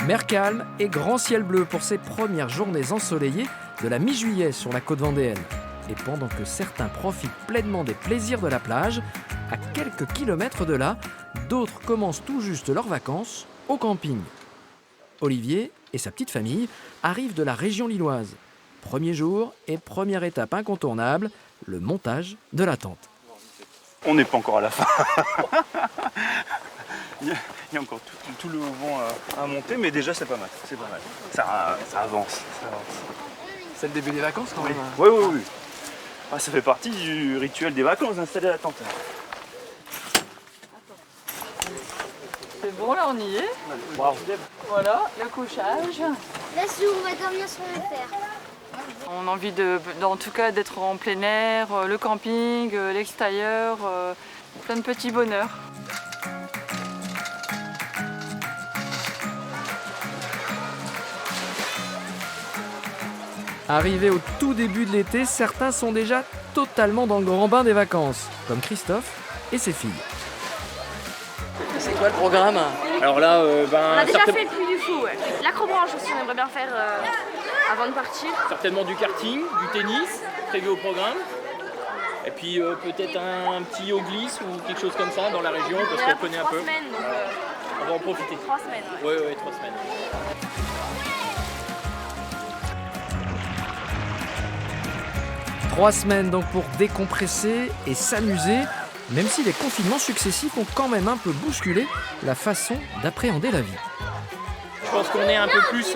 Mer calme et grand ciel bleu pour ces premières journées ensoleillées de la mi-juillet sur la côte vendéenne. Et pendant que certains profitent pleinement des plaisirs de la plage, à quelques kilomètres de là, d'autres commencent tout juste leurs vacances au camping. Olivier et sa petite famille arrivent de la région lilloise. Premier jour et première étape incontournable, le montage de la tente. On n'est pas encore à la fin. Il y a encore tout le vent à monter, mais déjà c'est pas mal. C'est pas mal. Ça avance. C'est le début des vacances quand même. Oui. Ah, ça fait partie du rituel des vacances d'installer la tente. C'est bon, là on y est. Wow. Voilà, le couchage. Là, si on va dormir sur le fer. On a envie en tout cas d'être en plein air, le camping, l'extérieur, plein de petits bonheurs. Arrivés au tout début de l'été, certains sont déjà totalement dans le grand bain des vacances, comme Christophe et ses filles. C'est quoi le programme? Alors là, On a déjà fait le Puy du Fou, ouais. L'acrobranche aussi, on aimerait bien faire avant de partir. certainement du karting, du tennis, prévu au programme. Et puis peut-être un petit eau glisse ou quelque chose comme ça dans la région, parce qu'on connaît un peu. 3 semaines, donc On va en profiter. 3 semaines. Oui, 3 semaines. 3 semaines donc pour décompresser et s'amuser, même si les confinements successifs ont quand même un peu bousculé la façon d'appréhender la vie. Je pense qu'on est un peu plus,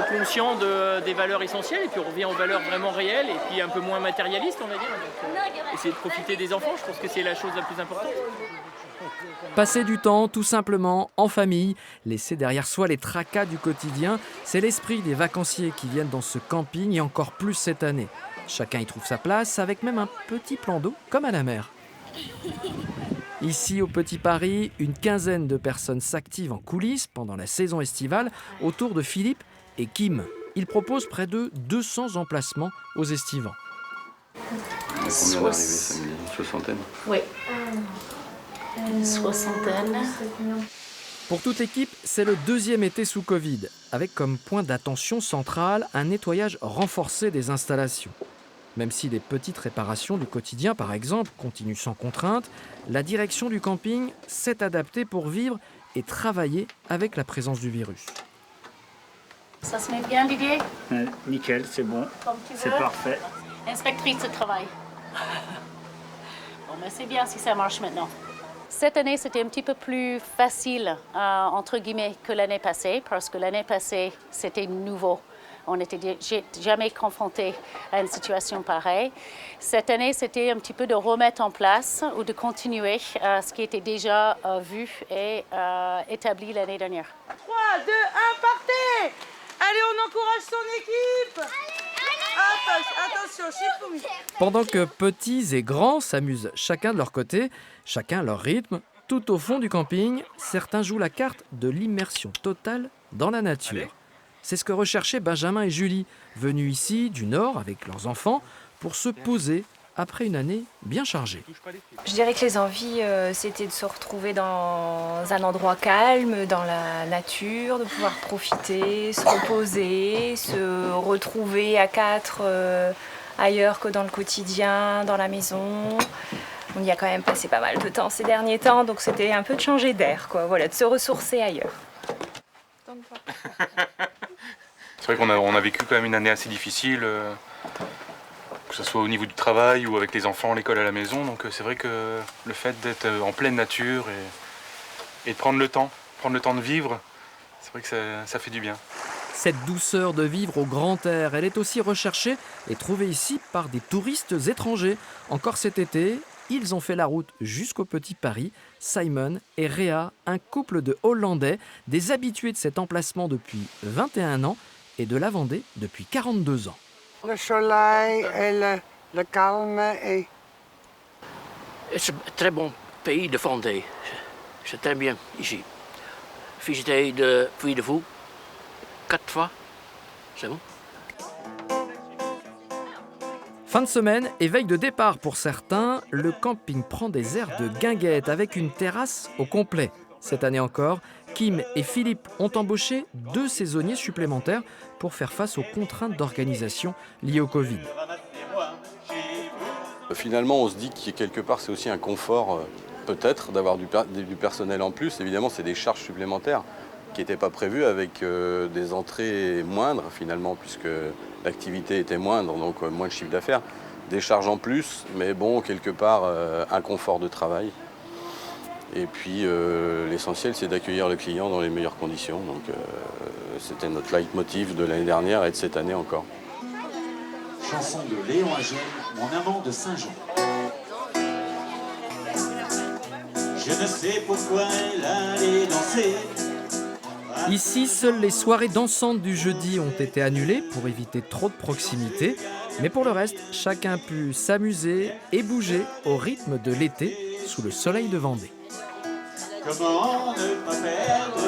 conscient des valeurs essentielles, et puis on revient aux valeurs vraiment réelles, et puis un peu moins matérialistes, on va dire. Donc, essayer de profiter des enfants, je pense que c'est la chose la plus importante. Passer du temps tout simplement en famille, laisser derrière soi les tracas du quotidien, c'est l'esprit des vacanciers qui viennent dans ce camping et encore plus cette année. Chacun y trouve sa place avec même un petit plan d'eau comme à la mer. Ici au Petit Paris, une quinzaine de personnes s'activent en coulisses pendant la saison estivale autour de Philippe et Kim. Ils proposent près de 200 emplacements aux estivants. Combien d'arrivées, samedi? Une soixantaine? Oui. Une soixantaine. Pour toute équipe, c'est le deuxième été sous Covid, avec comme point d'attention central un nettoyage renforcé des installations. Même si les petites réparations du quotidien, par exemple, continuent sans contrainte, la direction du camping s'est adaptée pour vivre et travailler avec la présence du virus. Ça se met bien, Didier? Nickel, c'est bon. Comme tu C'est veux. parfait. Inspectrice de travail. Bon, mais c'est bien si ça marche maintenant. Cette année, c'était un petit peu plus facile, entre guillemets, que l'année passée, parce que l'année passée, c'était nouveau. On n'était jamais confronté à une situation pareille. Cette année, c'était un petit peu de remettre en place ou de continuer ce qui était déjà vu et établi l'année dernière. 3, 2, 1, partez! Allez, on encourage son équipe! Attention, Shifumi! Pendant que petits et grands s'amusent chacun de leur côté, chacun à leur rythme, tout au fond du camping, certains jouent la carte de l'immersion totale dans la nature. C'est ce que recherchaient Benjamin et Julie, venus ici du Nord avec leurs enfants pour se poser après une année bien chargée. Je dirais que les envies, c'était de se retrouver dans un endroit calme, dans la nature, de pouvoir profiter, se reposer, se retrouver à 4 ailleurs que dans le quotidien, dans la maison. On y a quand même passé pas mal de temps ces derniers temps, donc c'était un peu de changer d'air, quoi. Voilà, de se ressourcer ailleurs. C'est vrai qu'on a vécu quand même une année assez difficile, que ce soit au niveau du travail ou avec les enfants, l'école à la maison. Donc c'est vrai que le fait d'être en pleine nature et de prendre le temps de vivre, c'est vrai que ça fait du bien. Cette douceur de vivre au grand air, elle est aussi recherchée et trouvée ici par des touristes étrangers. Encore cet été, ils ont fait la route jusqu'au Petit Paris. Simon et Réa, un couple de Hollandais, des habitués de cet emplacement depuis 21 ans et de la Vendée depuis 42 ans. Le soleil et le calme. C'est un très bon pays de Vendée. C'est très bien ici. Visité de Puy du Fou 4 fois. C'est bon. Fin de semaine et veille de départ pour certains, le camping prend des airs de guinguette avec une terrasse au complet. Cette année encore, Kim et Philippe ont embauché 2 saisonniers supplémentaires pour faire face aux contraintes d'organisation liées au Covid. Finalement, on se dit que quelque part, c'est aussi un confort, peut-être, d'avoir du personnel en plus. Évidemment, c'est des charges supplémentaires qui n'étaient pas prévues avec des entrées moindres, finalement, puisque l'activité était moindre, donc moins de chiffre d'affaires. Des charges en plus, mais bon, quelque part, un confort de travail. Et puis, l'essentiel, c'est d'accueillir le client dans les meilleures conditions. Donc, c'était notre leitmotiv de l'année dernière et de cette année encore. Chanson de Léon Agel, mon amant de Saint-Jean. Je ne sais pourquoi elle allait danser. Ici, seules les soirées dansantes du jeudi ont été annulées pour éviter trop de proximité. Mais pour le reste, chacun a pu s'amuser et bouger au rythme de l'été sous le soleil de Vendée. Comment ne pas perdre